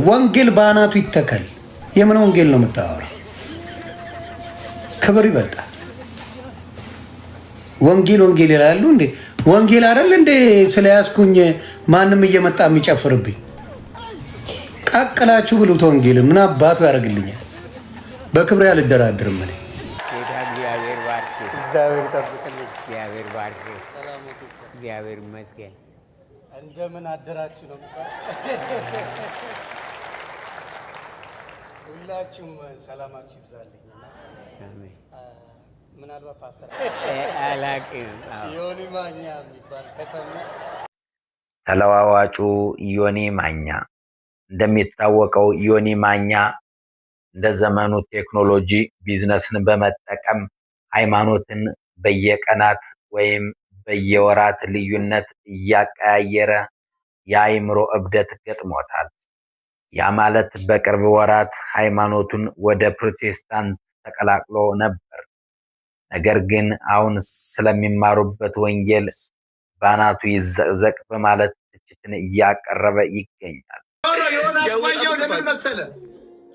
ወንጌል ባናቱ ይተከል። የምን ወንጌል ነው የምታወራው? ክብር ይበልጣል። ወንጌል ይላሉ እንዴ? ወንጌል አይደል እንዴ? ስለያዝኩኝ ማንም እየመጣ የሚጨፍርብኝ ቀቅላችሁ ብሉት። ወንጌል ምን አባቱ ያደርግልኛል? በክብር ያልደራደርም እኔ። እግዚአብሔር ይመስገን። እንደምን አደራችሁ ነው ሁላችሁም ሰላማችሁ ይብዛልኝ። አሜን። ምናልባት ፓስተር አላቅም ዮኒ ማኛ የሚባል ከሰሙ ተለዋዋጩ ዮኒ ማኛ። እንደሚታወቀው ዮኒ ማኛ እንደ ዘመኑ ቴክኖሎጂ ቢዝነስን በመጠቀም ሃይማኖትን በየቀናት ወይም በየወራት ልዩነት እያቀያየረ የአእምሮ እብደት ገጥሞታል። ያ ማለት በቅርብ ወራት ሃይማኖቱን ወደ ፕሮቴስታንት ተቀላቅሎ ነበር። ነገር ግን አሁን ስለሚማሩበት ወንጌል ባናቱ ይዘቅዘቅ በማለት ትችትን እያቀረበ ይገኛል። ዮናስ ዋያው ለምን መሰለ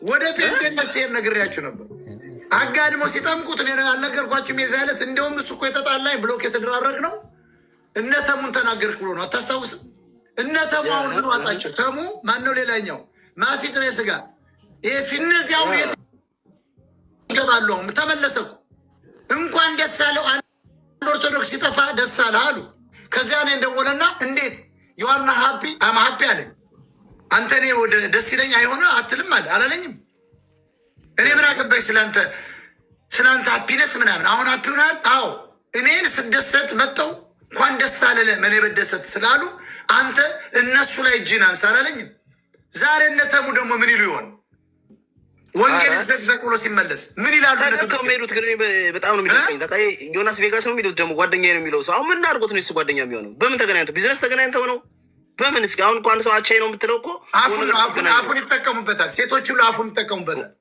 ወደ ጴንጤነት ሲሄድ ነግሬያችሁ ነበር። አጋድሞ ሲጠምቁት እኔ አልነገርኳችሁም? የዚህ አይነት እንደውም እሱ እኮ የተጣላኝ ብሎክ የተደራረግ ነው። እነ ተሙን ተናገርክ ብሎ ነው። አታስታውስም? እነ ተሙ አሁን ምን ዋጣቸው? ተሙ ማነው? ሌላኛው ማፊት ነው ስጋ ይሄ ፊነዚያው ይገባሉ። ተመለሰኩ እንኳን ደስ አለው። አንድ ኦርቶዶክስ ሲጠፋ ደስ አለ አሉ። ከዚያ እኔ እንደወለና እንዴት ዮሐና ሃፒ አም ሃፒ አለ። አንተ እኔ ወደ ደስ ይለኝ አይሆነ አትልም አለ አላለኝም። እኔ ምን አገባኝ ስላንተ ሃፒነስ ምናምን። አሁን ሃፒ ሆናል። አዎ እኔን ስደሰት መጠው እንኳን ደስ አለ ለምን በደሰት ስላሉ አንተ እነሱ ላይ እጅን አንሳ አላለኝም። ዛሬ እነተሙ ደግሞ ምን ይሉ ይሆን? ወንጌል ዘቅዘቅ ብሎ ሲመለስ ምን ይላሉ? የሚሄዱት ግን በጣም ነው የሚደንቀኝ። ታዲያ ዮናስ ቬጋስ ነው የሚሉት ደግሞ ጓደኛዬ ነው የሚለው ሰው አሁን ምን አድርጎት ነው እሱ ጓደኛ የሚሆነው? በምን ተገናኝተው ቢዝነስ ተገናኝተው ነው? በምን እስኪ አሁን እኮ አንድ ሰው አቻዬ ነው የምትለው እኮ አፉን ይጠቀሙበታል። ሴቶች ሁሉ አፉን ይጠቀሙበታል።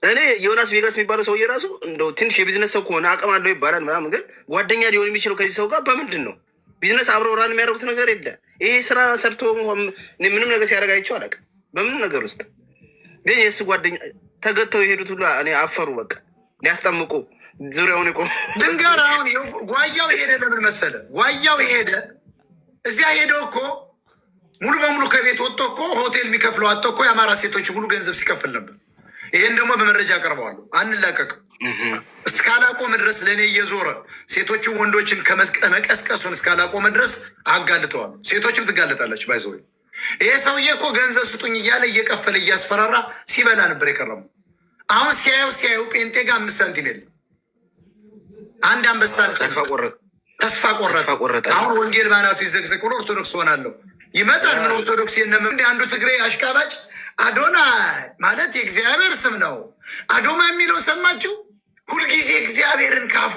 እኔ ዮናስ ቬጋስ የሚባለው ሰውዬ ራሱ እንደው ትንሽ የቢዝነስ ሰው ከሆነ አቅም አለው ይባላል ምናምን፣ ግን ጓደኛ ሊሆን የሚችለው ከዚህ ሰው ጋር በምንድን ነው? ቢዝነስ አብረው ራን የሚያደርጉት ነገር የለ። ይሄ ስራ ሰርቶ ምንም ነገር ሲያደርግ አይቼው አላውቅም በምንም ነገር ውስጥ። ግን የእሱ ጓደኛ ተገተው የሄዱት ሁሉ እኔ አፈሩ። በቃ ሊያስጠምቁ ዙሪያውን ቆ ድንጋር አሁን ጓያው የሄደ ለምን መሰለ? ጓያው የሄደ እዚያ ሄደው እኮ ሙሉ በሙሉ ከቤት ወጥቶ እኮ ሆቴል የሚከፍለው አጥቶ እኮ የአማራ ሴቶች ሙሉ ገንዘብ ሲከፍል ነበር። ይሄን ደግሞ በመረጃ አቀርበዋለሁ። አንላቀቅም እስካላቆመ ድረስ ለእኔ እየዞረ ሴቶችን ወንዶችን ከመቀስቀሱን እስካላቆመ ድረስ አጋልጠዋል። ሴቶችም ትጋለጣለች። ባይዘ ይሄ ሰውዬ እኮ ገንዘብ ስጡኝ እያለ እየቀፈለ እያስፈራራ ሲበላ ነበር የከረሙ። አሁን ሲያዩ ጴንጤ ጋር 5 ሳንቲም የለም። አንድ አንበሳ ተስፋ ቆረጠ። አሁን ወንጌል ባናቱ ይዘግዘግ ብሎ ኦርቶዶክስ ሆናለሁ ይመጣል። ምን ኦርቶዶክስ የለም እንደ አንዱ ትግሬ አሽቃባጭ አዶና ማለት የእግዚአብሔር ስም ነው። አዶማ የሚለው ሰማችሁ? ሁልጊዜ እግዚአብሔርን ካፏ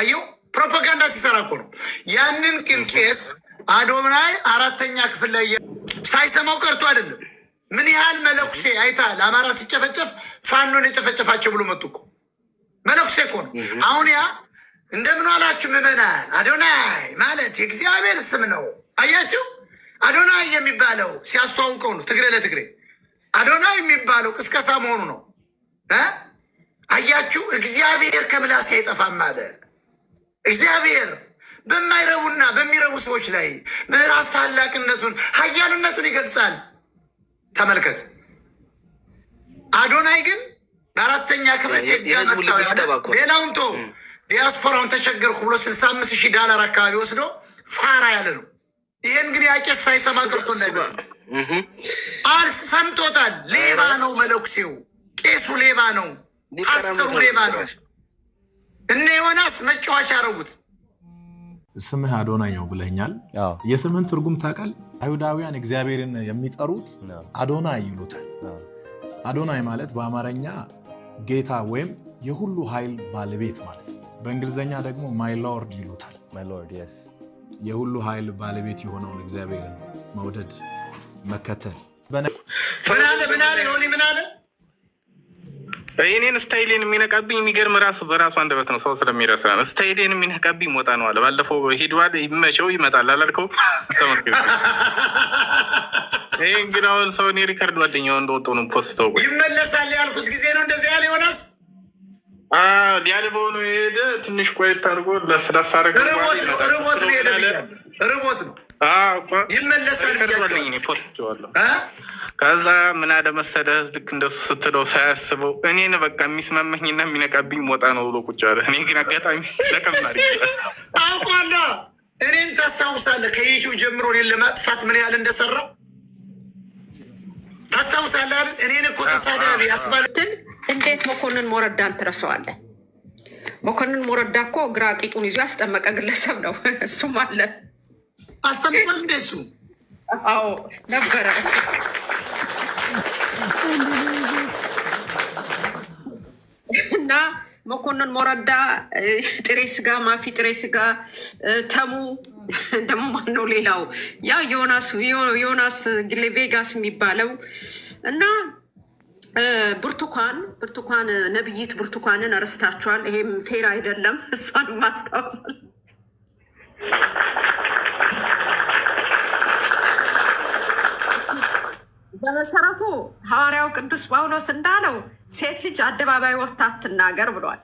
አየው። ፕሮፓጋንዳ ሲሰራ እኮ ነው። ያንን ግን ቄስ አዶናይ 4ኛ ክፍል ላይ ሳይሰማው ቀርቶ አይደለም። ምን ያህል መለኩሴ አይታል። አማራ ሲጨፈጨፍ ፋኖን የጨፈጨፋቸው ብሎ መጡ እኮ መለኩሴ እኮ ነው። አሁን ያ እንደምን አላችሁ ምዕመናን፣ አዶናይ ማለት የእግዚአብሔር ስም ነው። አያችሁ፣ አዶናይ የሚባለው ሲያስተዋውቀው ነው ትግሬ ለትግሬ አዶናይ የሚባለው ቅስቀሳ መሆኑ ነው። አያችሁ፣ እግዚአብሔር ከምላስ አይጠፋም አለ። እግዚአብሔር በማይረቡና በሚረቡ ሰዎች ላይ ምዕራፍ ታላቅነቱን ኃያልነቱን ይገልጻል። ተመልከት። አዶናይ ግን በ4ኛ ክፍል ሌላውን ቶ ዲያስፖራውን ተቸገርኩ ብሎ $65,000 አካባቢ ወስዶ ፋራ ያለ ነው። ይሄን ግን ያቄስ ሳይሰማ ቀርቶ እንዳይመስል ሰምቶታል። ሌባ ነው መለኩሴው፣ ቄሱ ሌባ ነው፣ ፓስተሩ ሌባ ነው። እነ ዮናስ መጫወቻ አረጉት። ስምህ አዶናይ ነው ብለኛል። የስምህን ትርጉም ታውቃል? አይሁዳውያን እግዚአብሔርን የሚጠሩት አዶናይ ይሉታል። አዶናይ ማለት በአማርኛ ጌታ ወይም የሁሉ ኃይል ባለቤት ማለት ነው። በእንግሊዝኛ ደግሞ ማይ ሎርድ ይሉታል። የሁሉ ኃይል ባለቤት የሆነውን እግዚአብሔርን መውደድ መከተል። ምን አለ ዮኒ ምን አለ? እኔን ስታይሌን የሚነቃብኝ የሚገርም ራሱ በራሱ አንደበት ነው። ሰው ስለሚረሳ ነው። ስታይሌን የሚነቃብኝ ሞጣ ነው አለ። ባለፈው ሂድዋል ይመቸው ይመጣል አላልከው? ተመልከቱ። ይህ እንግዲህ አሁን ሰው እኔ ሪከርድ ጓደኛው እንደወጡ ነው ፖስተው ይመለሳል ያልኩት ጊዜ ነው እንደዚህ ያለ ዮናስ ሊያልበው ነው የሄደ። ትንሽ ቆየት አድርጎ ለስላሳ አድርጎ ርቦት ነው ይመለሳል ጓደኛ ፖስተዋለሁ። ከዛ ምን አለ መሰለህ ልክ እንደሱ ስትለው ሳያስበው እኔን በቃ የሚስማመኝና የሚነቃብኝ ሞጣ ነው ብሎ ቁጭ አለ። እኔ ግን አጋጣሚ ለቀማሪ አውቃለሁ። እኔን ታስታውሳለህ? ከዩቲዩብ ጀምሮ እኔን ለማጥፋት ምን ያህል እንደሰራ ታስታውሳለህ? እኔን እኮ ተሳዳቢ ያስባልትን እንዴት መኮንን ሞረዳን ትረሳዋለህ? መኮንን ሞረዳ እኮ ግራ ቂጡን ይዞ ያስጠመቀ ግለሰብ ነው። እሱም አለ አስጠምቋል እንደ እሱ አዎ ነበረ። እና መኮንን ሞረዳ ጥሬ ስጋ ማፊ ጥሬ ስጋ ተሙ ደግሞ ማነው ሌላው ያ ዮናስ ግሌ ቬጋስ የሚባለው እና ብርቱካን ነብይት ብርቱካንን አረስታችኋል። ይሄም ፌር አይደለም። እሷን ማስታወሳል። በመሰረቱ ሐዋርያው ቅዱስ ጳውሎስ እንዳለው ሴት ልጅ አደባባይ ወጥታ አትናገር ብሏል።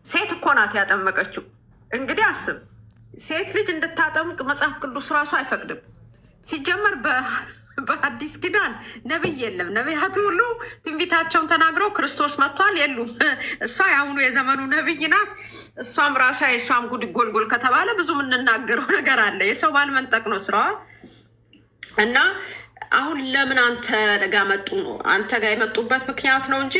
ሴት እኮ ናት ያጠመቀችው። እንግዲህ አስብ፣ ሴት ልጅ እንድታጠምቅ መጽሐፍ ቅዱስ ራሱ አይፈቅድም። ሲጀመር በአዲስ ኪዳን ነቢይ የለም። ነቢያቱ ሁሉ ትንቢታቸውን ተናግረው ክርስቶስ መጥቷል የሉም። እሷ የአሁኑ የዘመኑ ነቢይ ናት። እሷም ራሷ የእሷም ጉድ ጎልጎል ከተባለ ብዙ የምንናገረው ነገር አለ። የሰው ባል መንጠቅ ነው ስራዋ። እና አሁን ለምን አንተ ጋር መጡ ነው? አንተ ጋር የመጡበት ምክንያት ነው እንጂ